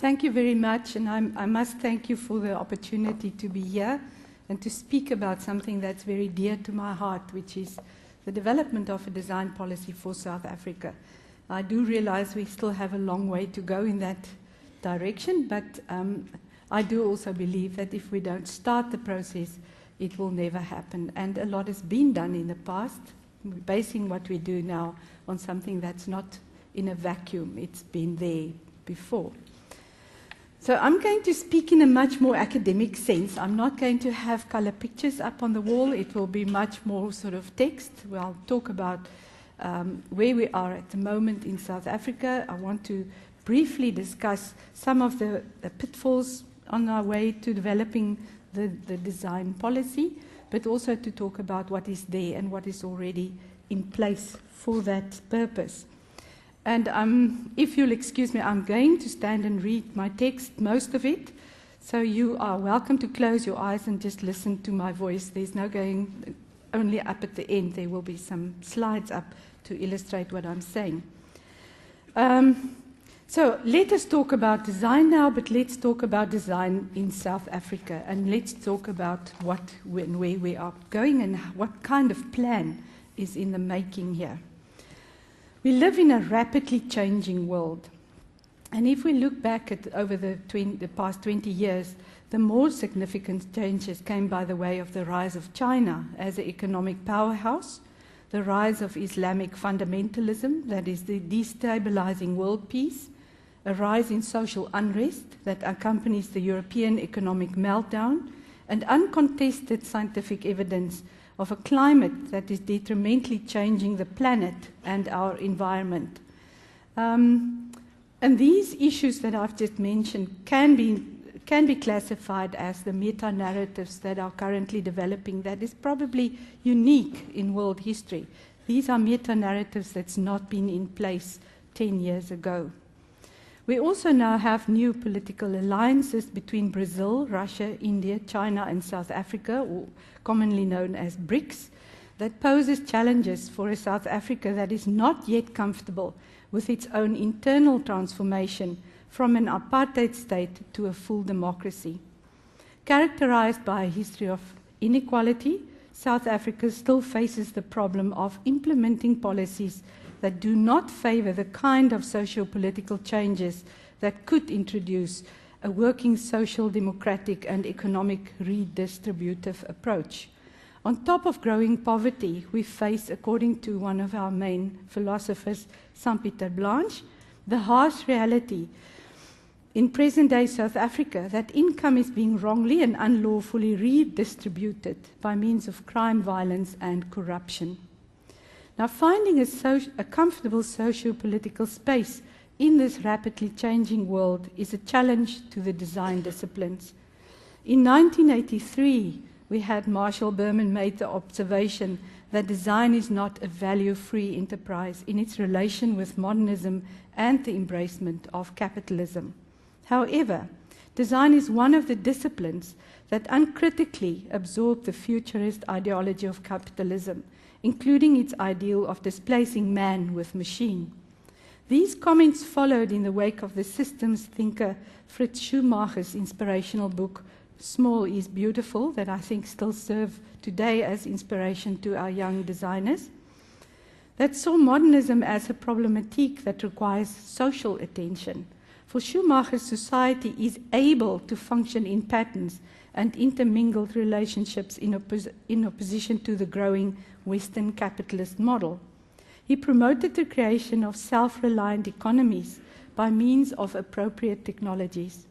Thank you very much, and I must thank you for the opportunity to be here and to speak about something that's very dear to my heart, which is the development of a design policy for South Africa. I do realize we still have a long way to go in that direction, but I do also believe that if we don't start the process, it will never happen. And a lot has been done in the past. We're basing what we do now on something that's not in a vacuum. It's been there before. So I'm going to speak in a much more academic sense. I'm not going to have color pictures up on the wall. It will be much more sort of text. We'll talk about where we are at the moment in South Africa. I want to briefly discuss some of the pitfalls on our way to developing the design policy, but also to talk about what is there and what is already in place for that purpose. And if you'll excuse me, I'm going to stand and read my text, most of it. So you are welcome to close your eyes and just listen to my voice. There's no going only up at the end. There will be some slides up to illustrate what I'm saying. So let us talk about design now, but let's talk about design in South Africa. And let's talk about what and where we are going and what kind of plan is in the making here. We live in a rapidly changing world. And if we look back at over the past 20 years, the more significant changes came by the way of the rise of China as an economic powerhouse, the rise of Islamic fundamentalism, that is the destabilizing world peace, a rise in social unrest that accompanies the European economic meltdown, and uncontested scientific evidence of a climate that is detrimentally changing the planet and our environment. And these issues that I've just mentioned can be classified as the meta-narratives that are currently developing that is probably unique in world history. These are meta-narratives that's not been in place 10 years ago. We also now have new political alliances between Brazil, Russia, India, China, and South Africa, or commonly known as BRICS, that poses challenges for a South Africa that is not yet comfortable with its own internal transformation from an apartheid state to a full democracy. Characterized by a history of inequality, South Africa still faces the problem of implementing policies that do not favor the kind of socio-political changes that could introduce a working social, democratic, and economic redistributive approach. On top of growing poverty, we face, according to one of our main philosophers, Saint-Pieter Blanche, the harsh reality in present-day South Africa that income is being wrongly and unlawfully redistributed by means of crime, violence, and corruption. Now, finding a comfortable socio-political space in this rapidly changing world is a challenge to the design disciplines. In 1983, we had Marshall Berman made the observation that design is not a value-free enterprise in its relation with modernism and the embracement of capitalism. However, design is one of the disciplines that uncritically absorb the futurist ideology of capitalism, including its ideal of displacing man with machine. These comments followed in the wake of the systems thinker Fritz Schumacher's inspirational book, Small is Beautiful, that I think still serve today as inspiration to our young designers, that saw modernism as a problematique that requires social attention. For Schumacher, society is able to function in patterns and intermingled relationships in opposition to the growing Western capitalist model. He promoted the creation of self-reliant economies by means of appropriate technologies.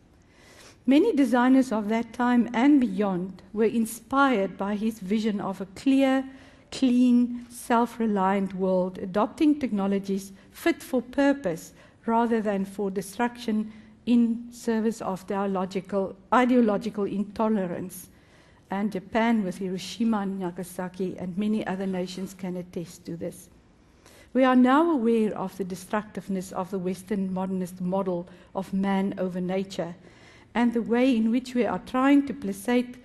Many designers of that time and beyond were inspired by his vision of a clear, clean, self-reliant world, adopting technologies fit for purpose rather than for destruction in service of their ideological intolerance. And Japan with Hiroshima and Nagasaki and many other nations can attest to this. We are now aware of the destructiveness of the Western modernist model of man over nature and the way in which we are trying to placate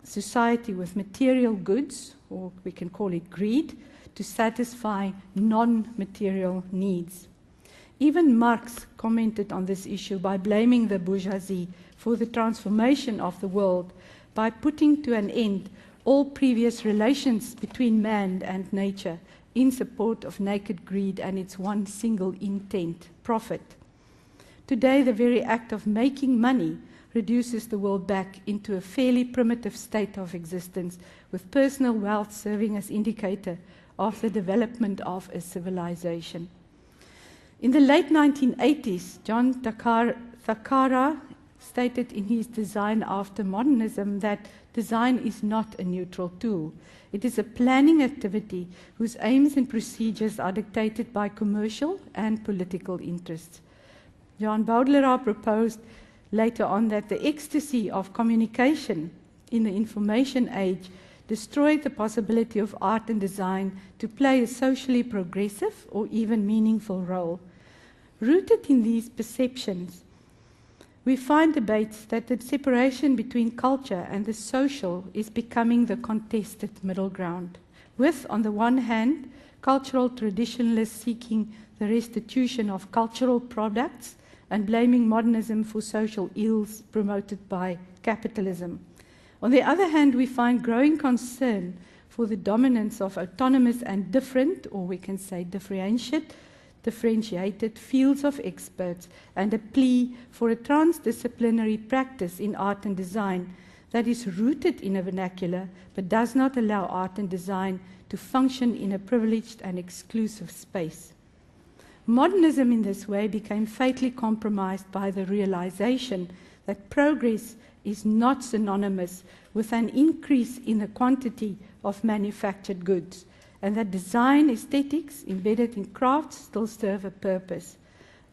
society with material goods, or we can call it greed, to satisfy non-material needs. Even Marx commented on this issue by blaming the bourgeoisie for the transformation of the world by putting to an end all previous relations between man and nature in support of naked greed and its one single intent, profit. Today, the very act of making money reduces the world back into a fairly primitive state of existence, with personal wealth serving as indicator of the development of a civilization. In the late 1980s, John Thakkara stated in his Design After Modernism that design is not a neutral tool. It is a planning activity whose aims and procedures are dictated by commercial and political interests. Jean Baudelaire proposed later on that the ecstasy of communication in the information age destroyed the possibility of art and design to play a socially progressive or even meaningful role. Rooted in these perceptions, we find debates that the separation between culture and the social is becoming the contested middle ground, with, on the one hand, cultural traditionalists seeking the restitution of cultural products and blaming modernism for social ills promoted by capitalism. On the other hand, we find growing concern for the dominance of autonomous and different, or we can say differentiated fields of experts, and a plea for a transdisciplinary practice in art and design that is rooted in a vernacular but does not allow art and design to function in a privileged and exclusive space. Modernism in this way became fatally compromised by the realization that progress is not synonymous with an increase in the quantity of manufactured goods, and that design aesthetics embedded in crafts still serve a purpose.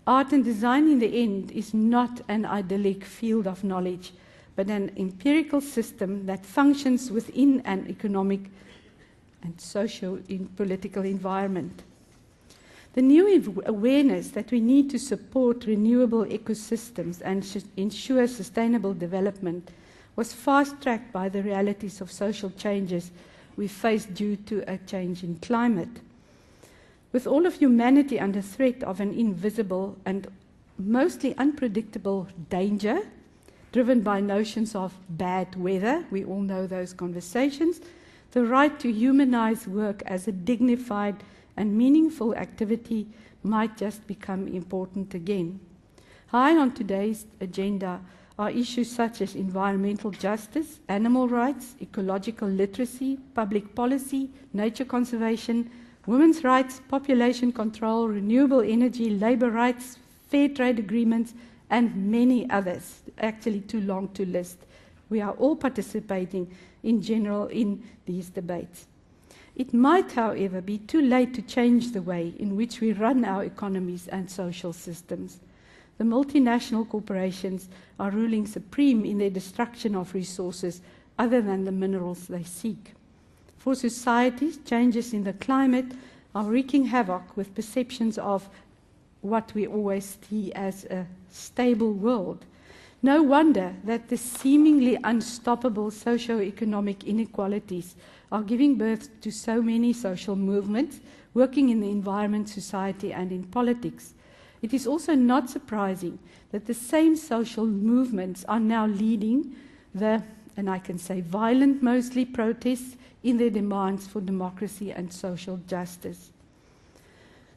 Art and design in the end is not an idyllic field of knowledge, but an empirical system that functions within an economic and socio-political environment. The new awareness that we need to support renewable ecosystems and ensure sustainable development was fast-tracked by the realities of social changes we face due to a change in climate. With all of humanity under threat of an invisible and mostly unpredictable danger, driven by notions of bad weather, we all know those conversations, the right to humanize work as a dignified and meaningful activity might just become important again. High on today's agenda are issues such as environmental justice, animal rights, ecological literacy, public policy, nature conservation, women's rights, population control, renewable energy, labor rights, fair trade agreements, and many others. Actually too long to list. We are all participating in general in these debates. It might, however, be too late to change the way in which we run our economies and social systems. The multinational corporations are ruling supreme in their destruction of resources other than the minerals they seek. For societies, changes in the climate are wreaking havoc with perceptions of what we always see as a stable world. No wonder that the seemingly unstoppable socio-economic inequalities are giving birth to so many social movements working in the environment, society, and in politics. It is also not surprising that the same social movements are now leading the, and I can say violent mostly, protests in their demands for democracy and social justice.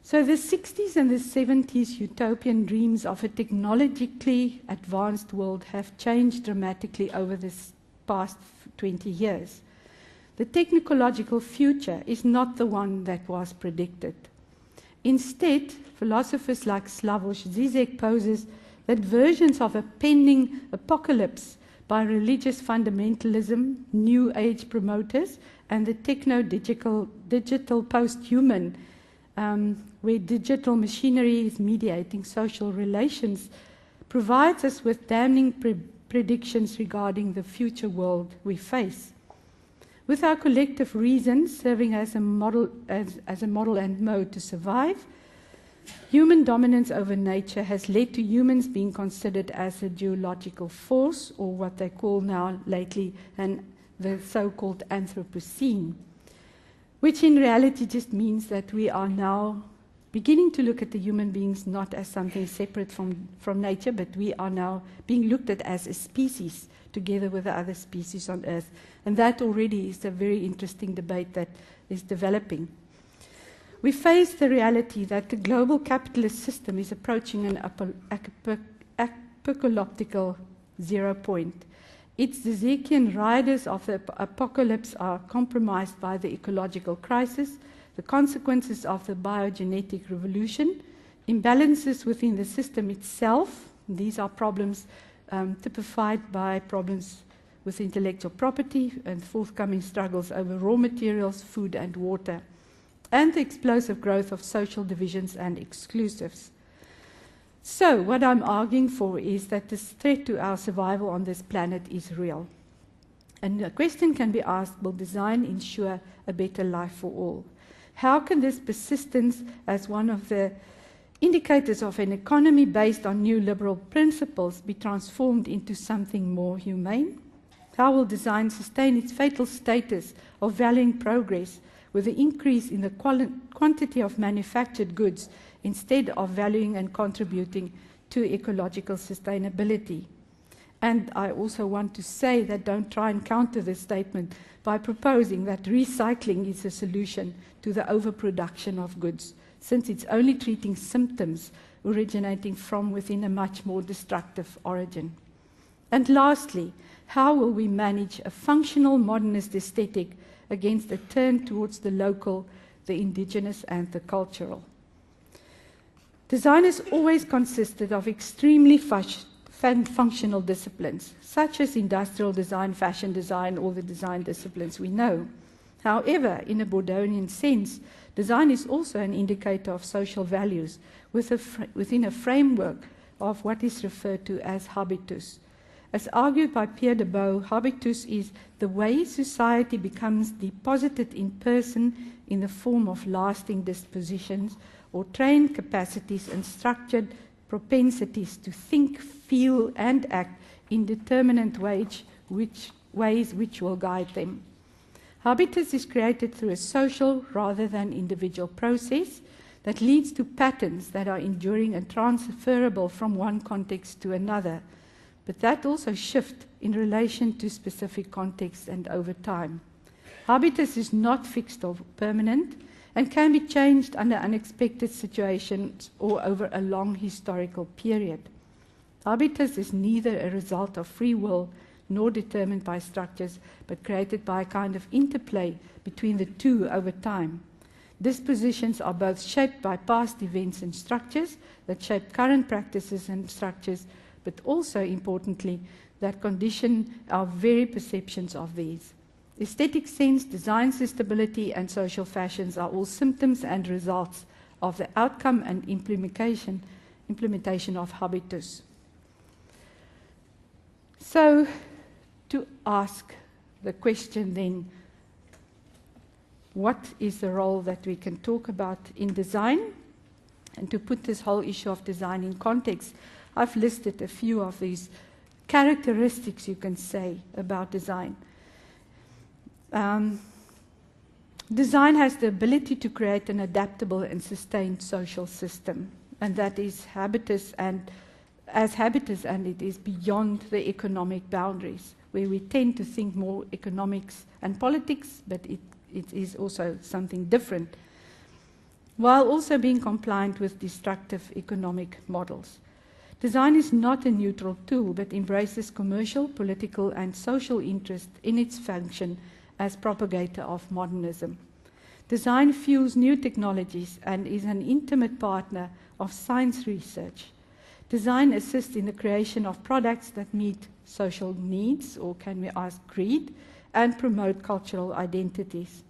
So the 60s and the 70s utopian dreams of a technologically advanced world have changed dramatically over this past 20 years. The technological future is not the one that was predicted. Instead, philosophers like Slavoj Zizek poses that versions of a pending apocalypse by religious fundamentalism, New Age promoters, and the techno-digital post-human, where digital machinery is mediating social relations, provides us with damning predictions regarding the future world we face. With our collective reason serving as a model and mode to survive, human dominance over nature has led to humans being considered as a geological force, or what they call now lately the so-called Anthropocene, which in reality just means that we are now beginning to look at the human beings not as something separate from nature, but we are now being looked at as a species together with the other species on Earth. And that already is a very interesting debate that is developing. We face the reality that the global capitalist system is approaching an apocalyptical zero point. Its Ezekiel riders of the apocalypse are compromised by the ecological crisis, the consequences of the biogenetic revolution, imbalances within the system itself. These are problems typified by problems with intellectual property and forthcoming struggles over raw materials, food and water, and the explosive growth of social divisions and exclusives. So, what I'm arguing for is that this threat to our survival on this planet is real. And the question can be asked, will design ensure a better life for all? How can this persistence as one of the indicators of an economy based on new liberal principles be transformed into something more humane? How will design sustain its fatal status of valuing progress with the increase in the quantity of manufactured goods instead of valuing and contributing to ecological sustainability? And I also want to say that don't try and counter this statement by proposing that recycling is a solution to the overproduction of goods, since it's only treating symptoms originating from within a much more destructive origin. And lastly, how will we manage a functional modernist aesthetic against a turn towards the local, the indigenous and the cultural? Design has always consisted of extremely functional disciplines, such as industrial design, fashion design, all the design disciplines we know. However, in a Bourdieuian sense, design is also an indicator of social values within a framework of what is referred to as habitus. As argued by Pierre de Bow, habitus is the way society becomes deposited in person in the form of lasting dispositions or trained capacities and structured propensities to think, feel, and act in determinate ways which will guide them. Habitus is created through a social rather than individual process that leads to patterns that are enduring and transferable from one context to another, but that also shift in relation to specific contexts and over time. Habitus is not fixed or permanent and can be changed under unexpected situations or over a long historical period. Habitus is neither a result of free will nor determined by structures, but created by a kind of interplay between the two over time. Dispositions are both shaped by past events and structures that shape current practices and structures, but also, importantly, that condition our very perceptions of these. Aesthetic sense, design stability, and social fashions are all symptoms and results of the outcome and implementation of habitus. So, to ask the question then, what is the role that we can talk about in design? And to put this whole issue of design in context, I've listed a few of these characteristics, you can say, about design. Design has the ability to create an adaptable and sustained social system, and that is habitus, and it is beyond the economic boundaries, where we tend to think more economics and politics, but it is also something different, while also being compliant with destructive economic models. Design is not a neutral tool, but embraces commercial, political, and social interest in its function as propagator of modernism. Design fuels new technologies and is an intimate partner of science research. Design assists in the creation of products that meet social needs, or can we ask greed, and promote cultural identities.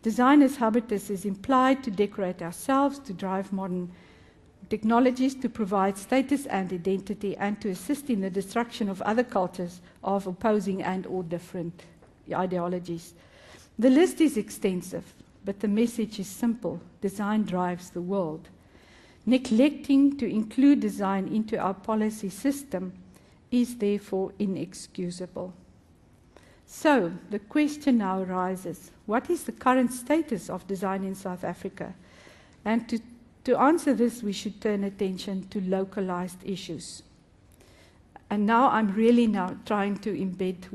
Design as habitus is implied to decorate ourselves, to drive modern technologies, to provide status and identity, and to assist in the destruction of other cultures of opposing and or different ideologies. The list is extensive, but the message is simple. Design drives the world. Neglecting to include design into our policy system is therefore inexcusable. So, the question now arises, what is the current status of design in South Africa? And to To answer this, we should turn attention to localized issues. And now I'm really trying to embed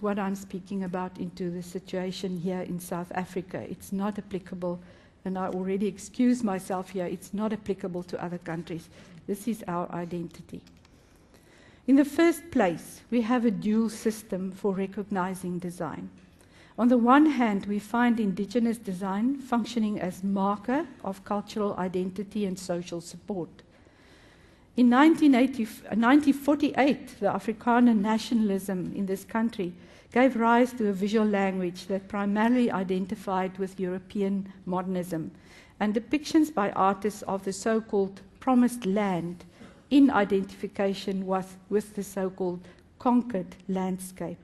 what I'm speaking about into the situation here in South Africa. It's not applicable, and I already excuse myself here, it's not applicable to other countries. This is our identity. In the first place, we have a dual system for recognizing design. On the one hand, we find indigenous design functioning as marker of cultural identity and social support. In 1948, the Afrikaner nationalism in this country gave rise to a visual language that primarily identified with European modernism, and depictions by artists of the so-called promised land in identification with the so-called conquered landscape.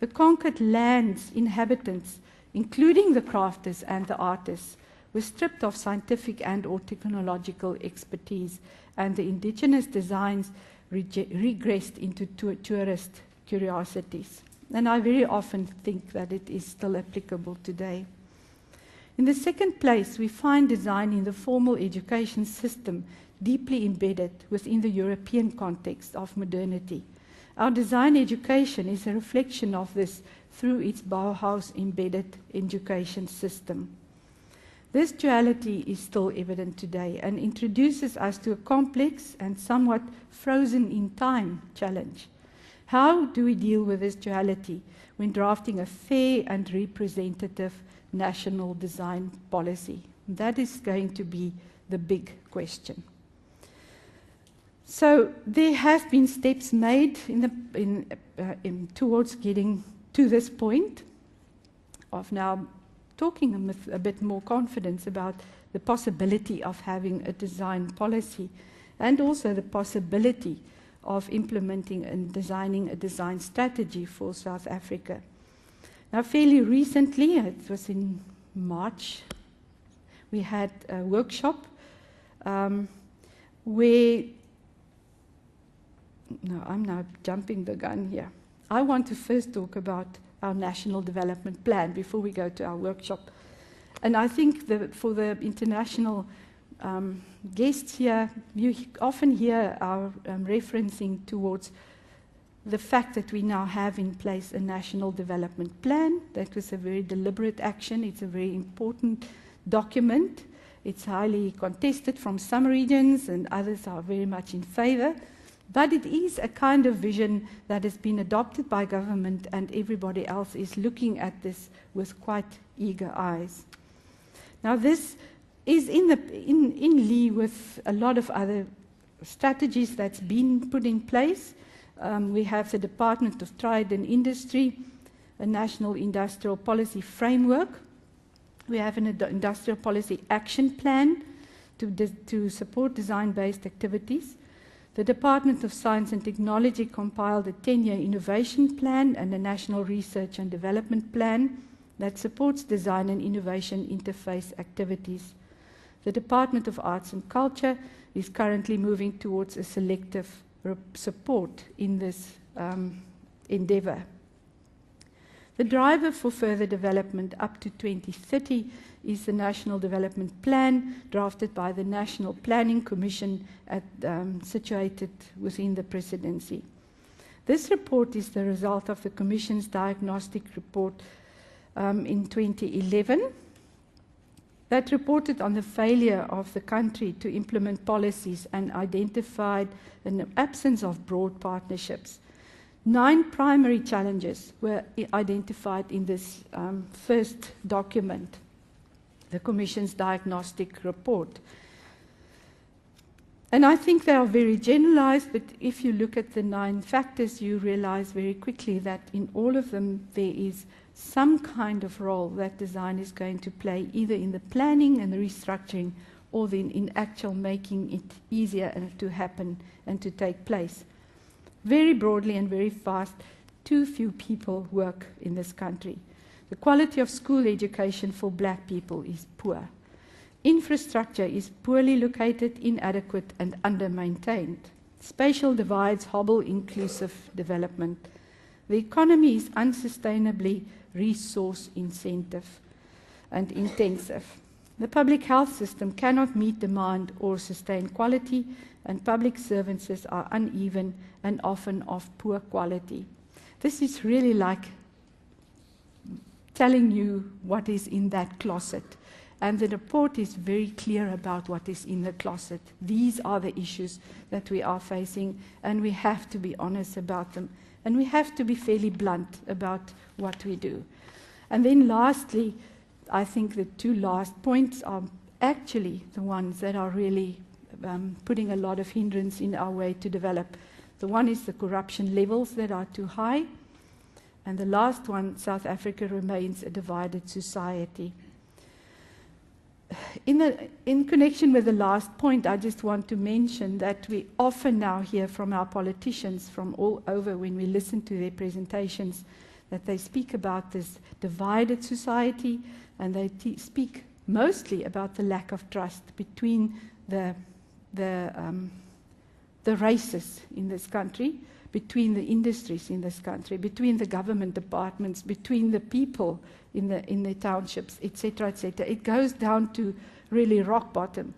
The conquered land's inhabitants, including the crafters and the artists, were stripped of scientific and/or technological expertise, and the indigenous designs regressed into tourist curiosities. And I very often think that it is still applicable today. In the second place, we find design in the formal education system deeply embedded within the European context of modernity. Our design education is a reflection of this through its Bauhaus-embedded education system. This duality is still evident today and introduces us to a complex and somewhat frozen-in-time challenge. How do we deal with this duality when drafting a fair and representative national design policy? That is going to be the big question. So there have been steps made towards getting to this point of now talking with a bit more confidence about the possibility of having a design policy, and also the possibility of implementing and designing a design strategy for South Africa. Now, fairly recently, it was in March, we had a workshop where, no, I'm now jumping the gun here. I want to first talk about our National Development Plan before we go to our workshop. And I think for the international guests here, you often hear our referencing towards the fact that we now have in place a National Development Plan. That was a very deliberate action. It's a very important document. It's highly contested from some regions, and others are very much in favor. But it is a kind of vision that has been adopted by government, and everybody else is looking at this with quite eager eyes. Now, this is in lee with a lot of other strategies that's been put in place. We have the Department of Trade and Industry, a National Industrial Policy Framework. We have an Industrial Policy Action Plan to support design-based activities. The Department of Science and Technology compiled a 10-year innovation plan and a National Research and Development Plan that supports design and innovation interface activities. The Department of Arts and Culture is currently moving towards a selective support in this endeavour. The driver for further development up to 2030 is the National Development Plan, drafted by the National Planning Commission situated within the Presidency. This report is the result of the Commission's diagnostic report in 2011 that reported on the failure of the country to implement policies and identified an absence of broad partnerships. 9 primary challenges were identified in this first document, the Commission's diagnostic report. And I think they are very generalized, but if you look at the 9 factors, you realize very quickly that in all of them there is some kind of role that design is going to play, either in the planning and the restructuring, or then in actual making it easier to happen and to take place. Very broadly and very fast, too few people work in this country. The quality of school education for black people is poor. Infrastructure is poorly located, inadequate, and under-maintained. Spatial divides hobble inclusive development. The economy is unsustainably resource intensive. The public health system cannot meet demand or sustain quality, and public services are uneven and often of poor quality. This is really like telling you what is in that closet. And the report is very clear about what is in the closet. These are the issues that we are facing, and we have to be honest about them. And we have to be fairly blunt about what we do. And then lastly, I think the two last points are actually the ones that are really putting a lot of hindrance in our way to develop. The one is the corruption levels that are too high. And the last one, South Africa remains a divided society. In connection with the last point, I just want to mention that we often now hear from our politicians from all over when we listen to their presentations that they speak about this divided society, and they speak mostly about the lack of trust between the races in this country, between the industries in this country, between the government departments, between the people in the townships, etc., etc. It goes down to really rock bottom.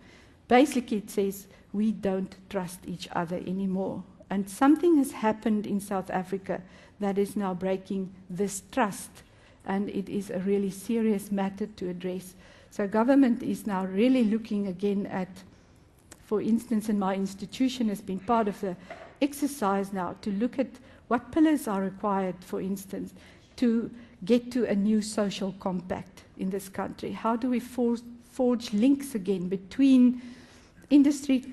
Basically, it says we don't trust each other anymore. And something has happened in South Africa that is now breaking this trust, and it is a really serious matter to address. So government is now really looking again at, for instance, in my institution has been part of the exercise now to look at what pillars are required, for instance, to get to a new social compact in this country. How do we forge links again between industry,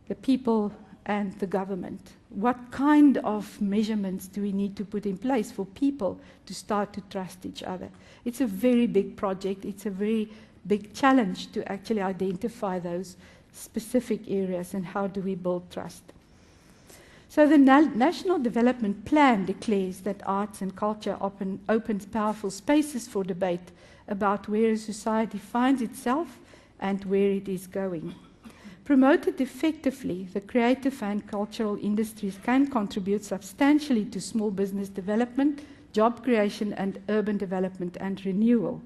the people, and the government? What kind of measurements do we need to put in place for people to start to trust each other? It's a very big project. It's a very big challenge to actually identify those specific areas and how do we build trust. So the National Development Plan declares that arts and culture opens powerful spaces for debate about where a society finds itself and where it is going. Promoted effectively, the creative and cultural industries can contribute substantially to small business development, job creation, and urban development and renewal.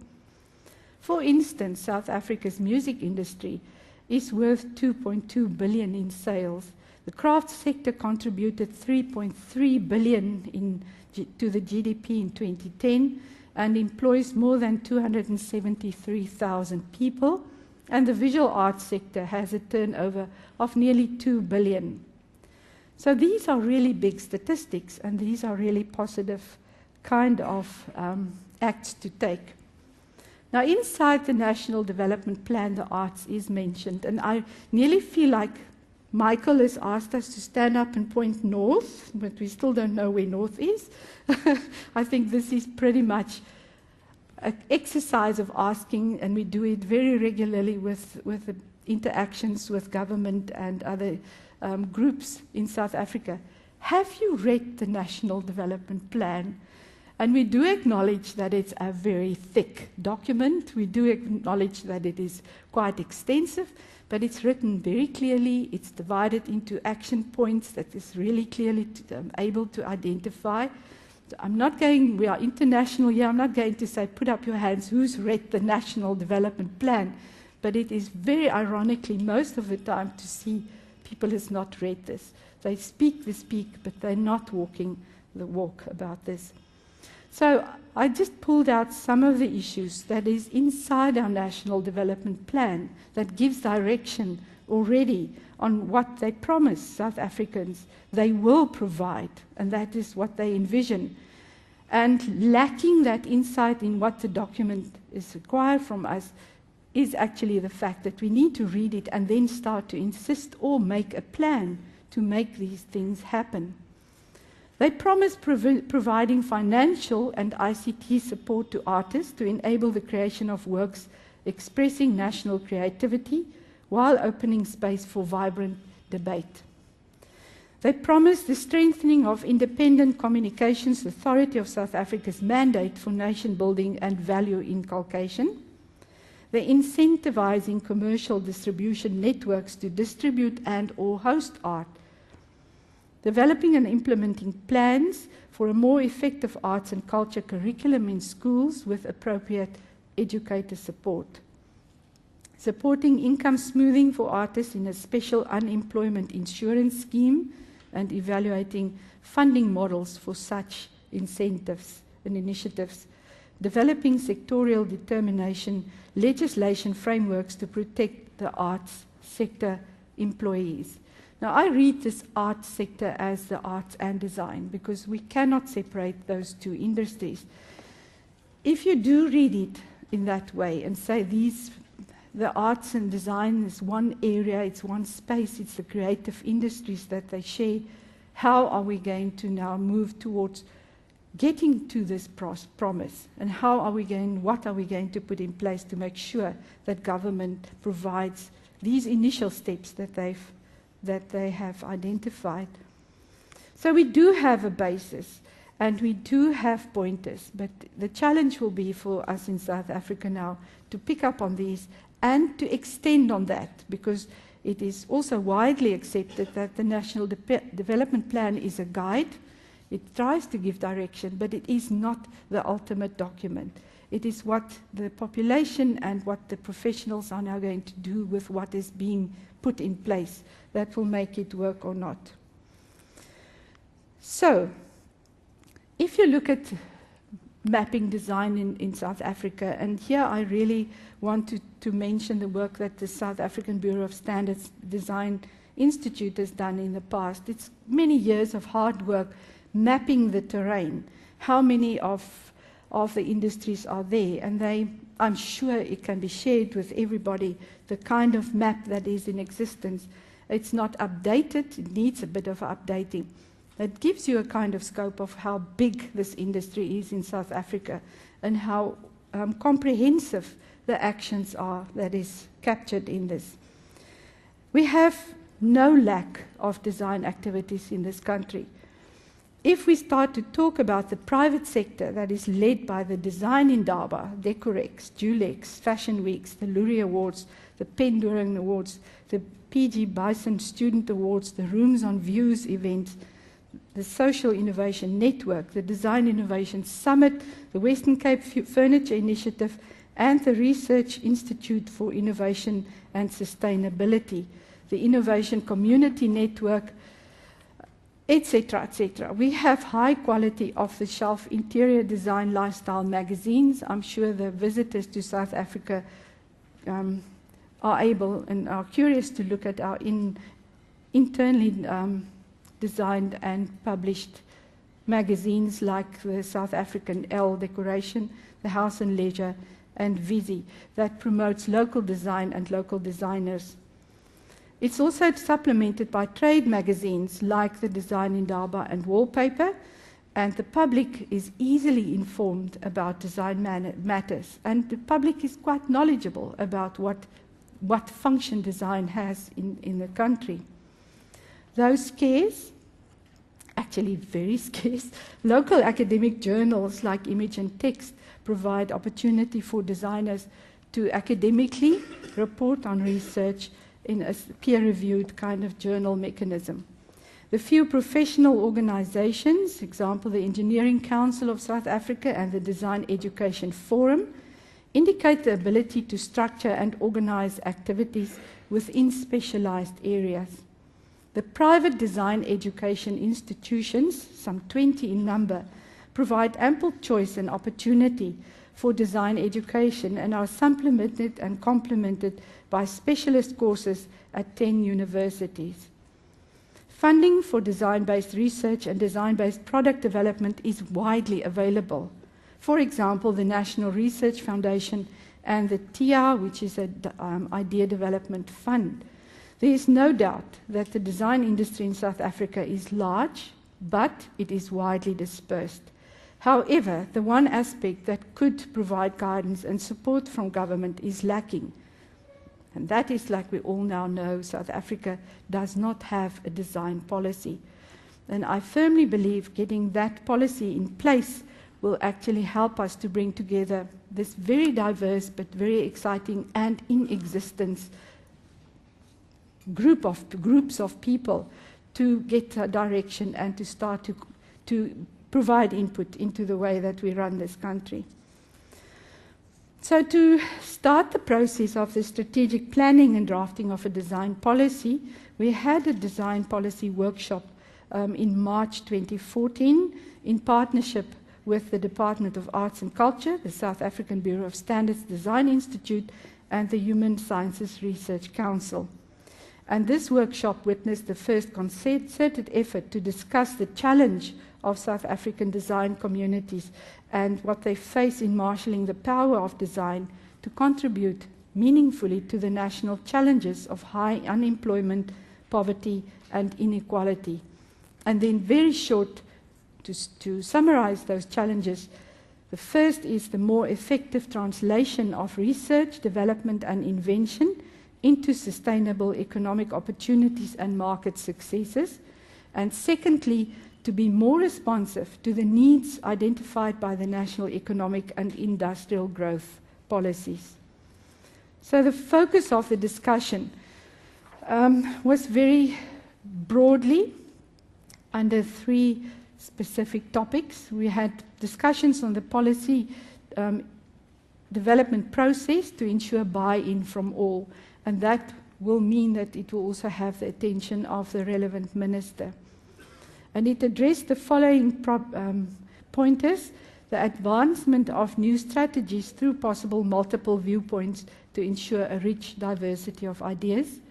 For instance, South Africa's music industry is worth 2.2 billion in sales. The crafts sector contributed 3.3 billion to the GDP in 2010 and employs more than 273,000 people. And the visual arts sector has a turnover of nearly 2 billion. So these are really big statistics, and these are really positive kind of acts to take. Now, inside the National Development Plan, the arts is mentioned, and I nearly feel like Michael has asked us to stand up and point north, but we still don't know where north is. I think this is pretty much an exercise of asking, and we do it very regularly with the interactions with government and other groups in South Africa. Have you read the National Development Plan? And we do acknowledge that it's a very thick document. We do acknowledge that it is quite extensive, but it's written very clearly. It's divided into action points that is really clearly able to identify. So we are international here, I'm not going to say, put up your hands, who's read the National Development Plan? But it is very ironically, most of the time, to see people has not read this. They speak the speak, but they're not walking the walk about this. So I just pulled out some of the issues that is inside our National Development Plan that gives direction already on what they promise South Africans they will provide, and that is what they envision. And lacking that insight in what the document is required from us is actually the fact that we need to read it and then start to insist or make a plan to make these things happen. They promise providing financial and ICT support to artists to enable the creation of works expressing national creativity while opening space for vibrant debate. They promise the strengthening of independent communications authority of South Africa's mandate for nation building and value inculcation. They're incentivizing commercial distribution networks to distribute and or host art. Developing and implementing plans for a more effective arts and culture curriculum in schools with appropriate educator support. supporting income smoothing for artists in a special unemployment insurance scheme, and evaluating funding models for such incentives and initiatives, developing sectorial determination legislation frameworks to protect the arts sector employees. Now, I read this arts sector as the arts and design because we cannot separate those two industries. If you do read it in that way and say the arts and design is one area, it's one space, it's the creative industries that they share, how are we going to now move towards getting to this promise, and what are we going to put in place to make sure that government provides these initial steps that they have identified. So we do have a basis and we do have pointers, but the challenge will be for us in South Africa now to pick up on these and to extend on that, because it is also widely accepted that the National Development Plan is a guide. It tries to give direction, but it is not the ultimate document. It is what the population and what the professionals are now going to do with what is being put in place that will make it work or not. So, if you look at mapping design in South Africa, and here I really want to mention the work that the South African Bureau of Standards Design Institute has done in the past. It's many years of hard work mapping the terrain, how many of the industries are there, and I'm sure it can be shared with everybody, the kind of map that is in existence. It's not updated, it needs a bit of updating. That gives you a kind of scope of how big this industry is in South Africa and how comprehensive the actions are that is captured in this. We have no lack of design activities in this country. If we start to talk about the private sector that is led by the Design Indaba, Decorex, Dulex, Fashion Weeks, the Lurie Awards, the Penduring Awards, the PG Bison Student Awards, the Rooms on Views events, the Social Innovation Network, the Design Innovation Summit, the Western Cape Furniture Initiative, and the Research Institute for Innovation and Sustainability, the Innovation Community Network, etc., etc. We have high-quality, off-the-shelf interior design lifestyle magazines. I'm sure the visitors to South Africa are able and are curious to look at our internally designed and published magazines like the South African Elle Decoration, the House and Leisure, and Visi, that promotes local design and local designers. It's also supplemented by trade magazines like the Design Indaba and Wallpaper, and the public is easily informed about design matters, and the public is quite knowledgeable about what function design has in the country. Those scarce, actually very scarce, local academic journals like Image and Text provide opportunity for designers to academically report on research in a peer-reviewed kind of journal mechanism. The few professional organizations, example the Engineering Council of South Africa and the Design Education Forum, indicate the ability to structure and organize activities within specialized areas. The private design education institutions, some 20 in number, provide ample choice and opportunity for design education and are supplemented and complemented by specialist courses at 10 universities. Funding for design-based research and design-based product development is widely available. For example, the National Research Foundation and the TIA, which is an Idea Development Fund. There is no doubt that the design industry in South Africa is large, but it is widely dispersed. However, the one aspect that could provide guidance and support from government is lacking. And that is, like we all now know, South Africa does not have a design policy. And I firmly believe getting that policy in place will actually help us to bring together this very diverse but very exciting and in existence groups of people to get a direction and to start to provide input into the way that we run this country. So to start the process of the strategic planning and drafting of a design policy, we had a design policy workshop in March 2014 in partnership with the Department of Arts and Culture, the South African Bureau of Standards Design Institute, and the Human Sciences Research Council. And this workshop witnessed the first concerted effort to discuss the challenge of South African design communities and what they face in marshalling the power of design to contribute meaningfully to the national challenges of high unemployment, poverty, and inequality. And then very short, to summarize those challenges, the first is the more effective translation of research, development, and invention into sustainable economic opportunities and market successes. And secondly, to be more responsive to the needs identified by the national economic and industrial growth policies. So the focus of the discussion was very broadly under three specific topics. We had discussions on the policy development process to ensure buy-in from all, and that will mean that it will also have the attention of the relevant minister. And it addressed the following pointers: the advancement of new strategies through possible multiple viewpoints to ensure a rich diversity of ideas,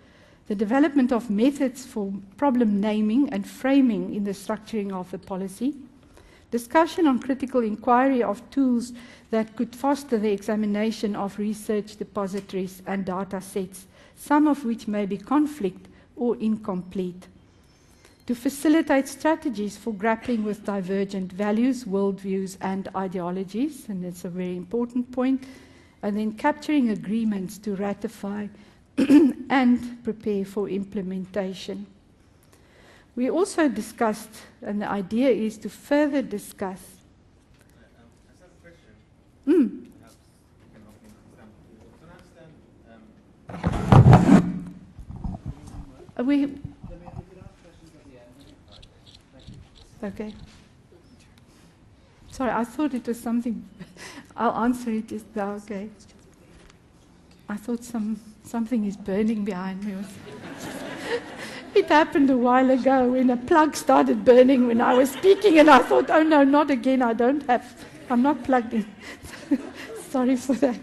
the development of methods for problem naming and framing in the structuring of the policy, discussion on critical inquiry of tools that could foster the examination of research depositories and data sets, some of which may be conflict or incomplete, to facilitate strategies for grappling with divergent values, worldviews, and ideologies, and it's a very important point, and then capturing agreements to ratify and prepare for implementation. We also discussed, and the idea is to further discuss. I have a question. Perhaps you can help me understand. Okay. Sorry, I thought it was something. I'll answer it just now. Okay. I thought something is burning behind me. It happened a while ago when a plug started burning when I was speaking, and I thought, oh no, not again. I'm not plugged in. Sorry for that.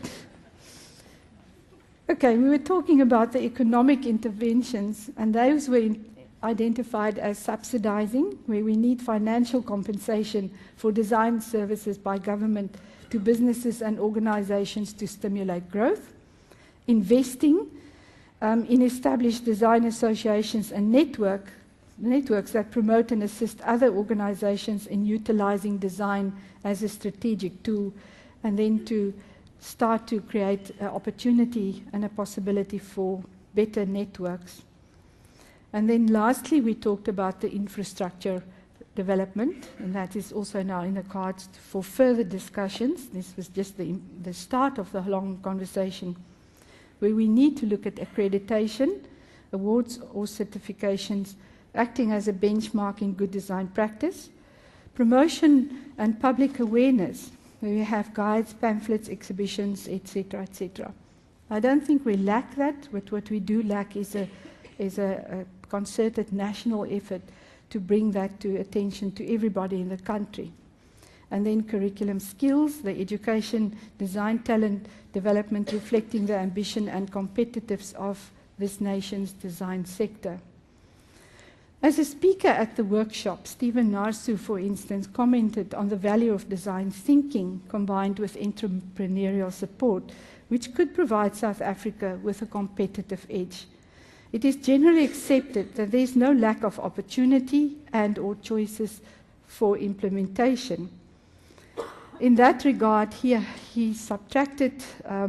Okay, we were talking about the economic interventions, and those were identified as subsidizing, where we need financial compensation for design services by government to businesses and organizations to stimulate growth, investing in established design associations and networks that promote and assist other organizations in utilizing design as a strategic tool, and then to start to create an opportunity and a possibility for better networks. And then lastly, we talked about the infrastructure development, and that is also now in the cards for further discussions. This was just the start of the long conversation, where we need to look at accreditation, awards or certifications, acting as a benchmark in good design practice, promotion and public awareness, where we have guides, pamphlets, exhibitions, etc., etc. I don't think we lack that, but what we do lack is a concerted national effort to bring that to attention to everybody in the country. And then curriculum skills, the education, design, talent development reflecting the ambition and competitiveness of this nation's design sector. As a speaker at the workshop, Stephen Narsu, for instance, commented on the value of design thinking combined with entrepreneurial support, which could provide South Africa with a competitive edge. It is generally accepted that there is no lack of opportunity and/or choices for implementation. In that regard, he subtracted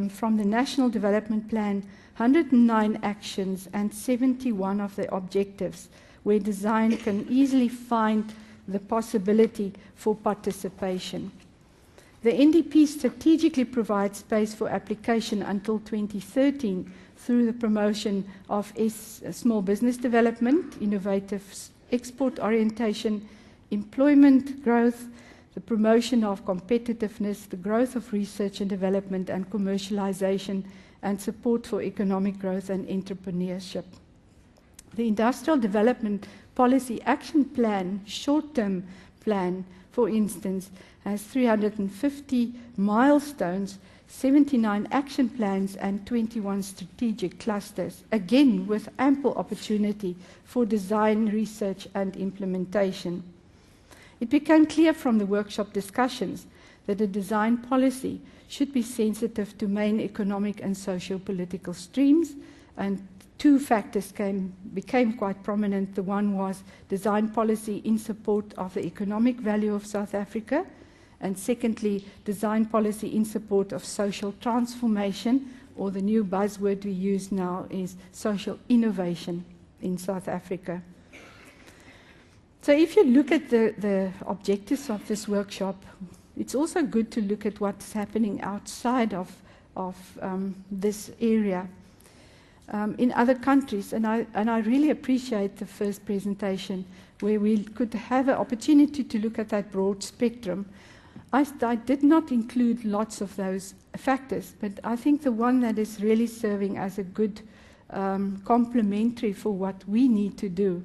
from the National Development Plan 109 actions and 71 of the objectives, where design can easily find the possibility for participation. The NDP strategically provides space for application until 2013 through the promotion of small business development, innovative export orientation, employment growth, the promotion of competitiveness, the growth of research and development and commercialization, and support for economic growth and entrepreneurship. The Industrial Development Policy Action Plan, short-term plan, for instance, has 350 milestones, 79 action plans, and 21 strategic clusters, again with ample opportunity for design, research, and implementation. It became clear from the workshop discussions that a design policy should be sensitive to main economic and socio-political streams, and two factors became quite prominent. The one was design policy in support of the economic value of South Africa, and secondly, design policy in support of social transformation, or the new buzzword we use now is social innovation in South Africa. So if you look at the objectives of this workshop, it's also good to look at what's happening outside of this area in other countries. And I really appreciate the first presentation where we could have an opportunity to look at that broad spectrum. I did not include lots of those factors, but I think the one that is really serving as a good complementary for what we need to do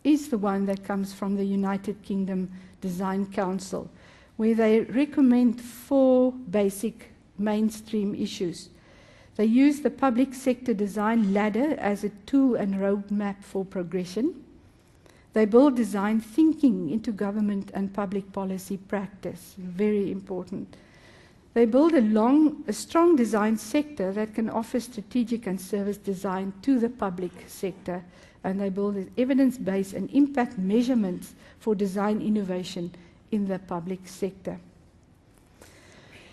is the one that comes from the United Kingdom Design Council, where they recommend 4 basic mainstream issues. They use the public sector design ladder as a tool and roadmap for progression. They build design thinking into government and public policy practice, very important. They build a strong design sector that can offer strategic and service design to the public sector, and they build evidence-based and impact measurements for design innovation in the public sector.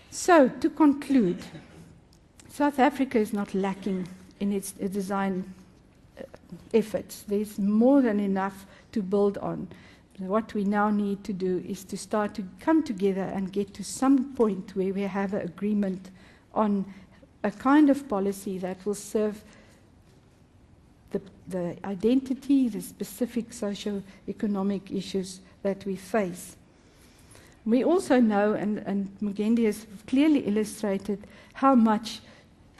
So, to conclude, South Africa is not lacking in its design efforts. There's more than enough to build on. What we now need to do is to start to come together and get to some point where we have an agreement on a kind of policy that will serve the identity, the specific socio-economic issues that we face. We also know, and Mugendi has clearly illustrated, how much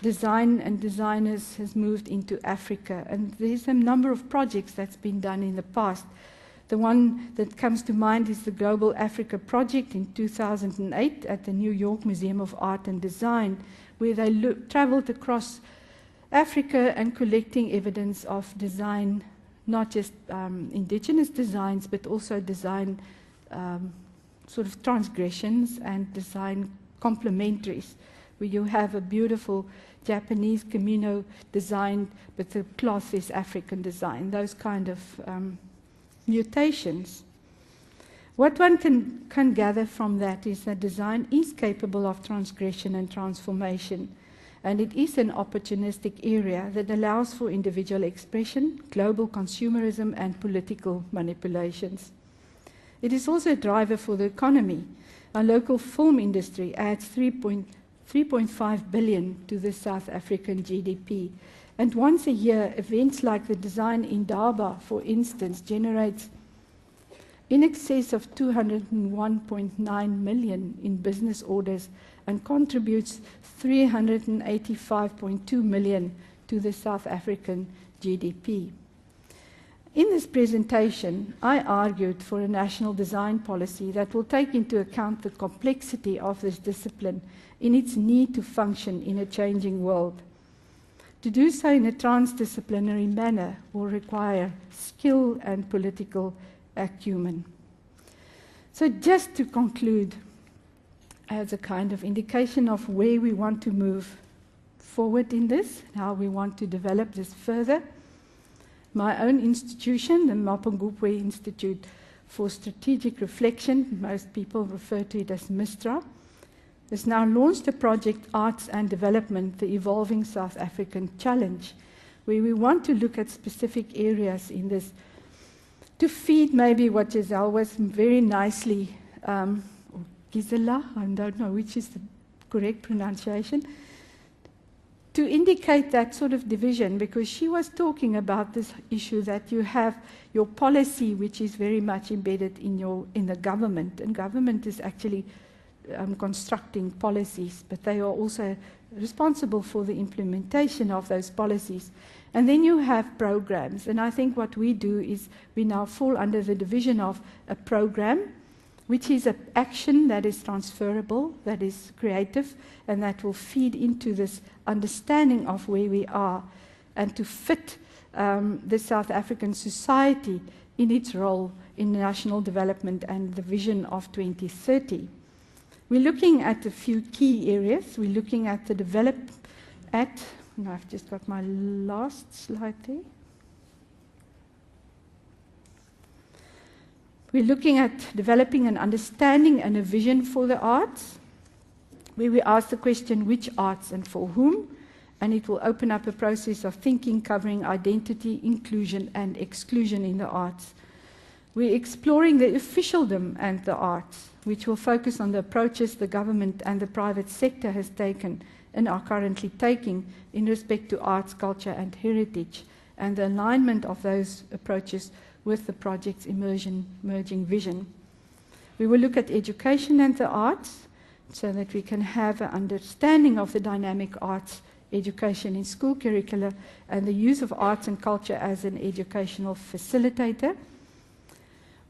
design and designers has moved into Africa. And there's a number of projects that's been done in the past. The one that comes to mind is the Global Africa Project in 2008 at the New York Museum of Art and Design, where they traveled across Africa and collecting evidence of design, not just indigenous designs, but also design sort of transgressions and design complementaries, where you have a beautiful Japanese kimono design, but the cloth is African design, those kind of mutations. What one can gather from that is that design is capable of transgression and transformation, and it is an opportunistic area that allows for individual expression, global consumerism, and political manipulations. It is also a driver for the economy. Our local film industry adds 3.5 billion to the South African GDP. And once a year, events like the Design Indaba, for instance, generates in excess of 201.9 million in business orders and contributes 385.2 million to the South African GDP. In this presentation, I argued for a national design policy that will take into account the complexity of this discipline in its need to function in a changing world. To do so in a transdisciplinary manner will require skill and political acumen. So just to conclude, as a kind of indication of where we want to move forward in this, how we want to develop this further, my own institution, the Mapungubwe Institute for Strategic Reflection, most people refer to it as MISTRA, has now launched a project, Arts and Development, the Evolving South African Challenge, where we want to look at specific areas in this to feed maybe what Giselle was very nicely, or Gisela, I don't know which is the correct pronunciation, to indicate that sort of division, because she was talking about this issue that you have your policy, which is very much embedded in the government, and government is actually constructing policies, but they are also responsible for the implementation of those policies. And then you have programs, and I think what we do is we now fall under the division of a program, which is an action that is transferable, that is creative, and that will feed into this understanding of where we are, and to fit the South African society in its role in national development and the vision of 2030. We're looking at a few key areas. We're looking at the I've just got my last slide there. We're looking at developing an understanding and a vision for the arts, where we ask the question, which arts and for whom? And it will open up a process of thinking covering identity, inclusion, and exclusion in the arts. We're exploring the officialdom and the arts, which will focus on the approaches the government and the private sector has taken and are currently taking in respect to arts, culture, and heritage, and the alignment of those approaches with the project's emerging vision. We will look at education and the arts, so that we can have an understanding of the dynamic arts education in school curricula and the use of arts and culture as an educational facilitator.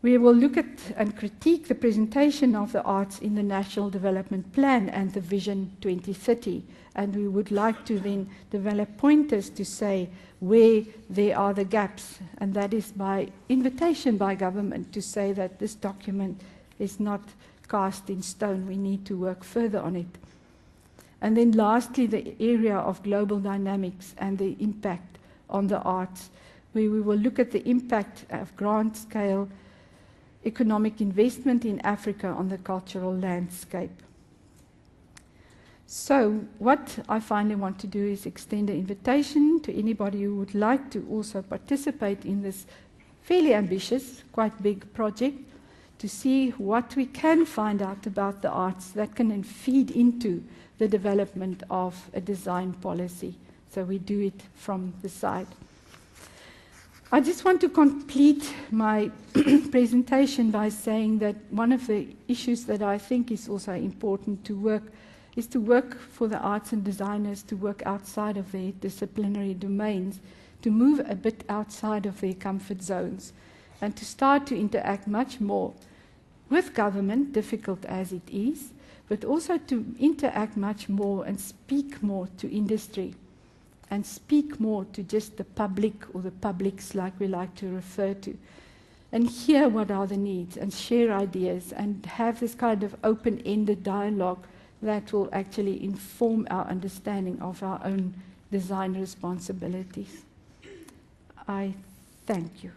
We will look at and critique the presentation of the arts in the National Development Plan and the Vision 2030, and we would like to then develop pointers to say where there are the gaps, and that is by invitation by government to say that this document is not cast in stone, we need to work further on it. And then lastly, the area of global dynamics and the impact on the arts, where we will look at the impact of grand scale economic investment in Africa on the cultural landscape. So what I finally want to do is extend an invitation to anybody who would like to also participate in this fairly ambitious, quite big project, to see what we can find out about the arts that can then feed into the development of a design policy. So we do it from the side. I just want to complete my presentation by saying that one of the issues that I think is also important to work is to work for the arts and designers to work outside of their disciplinary domains, to move a bit outside of their comfort zones, and to start to interact much more with government, difficult as it is, but also to interact much more and speak more to industry, and speak more to just the public or the publics like we like to refer to, and hear what are the needs and share ideas and have this kind of open-ended dialogue that will actually inform our understanding of our own design responsibilities. I thank you.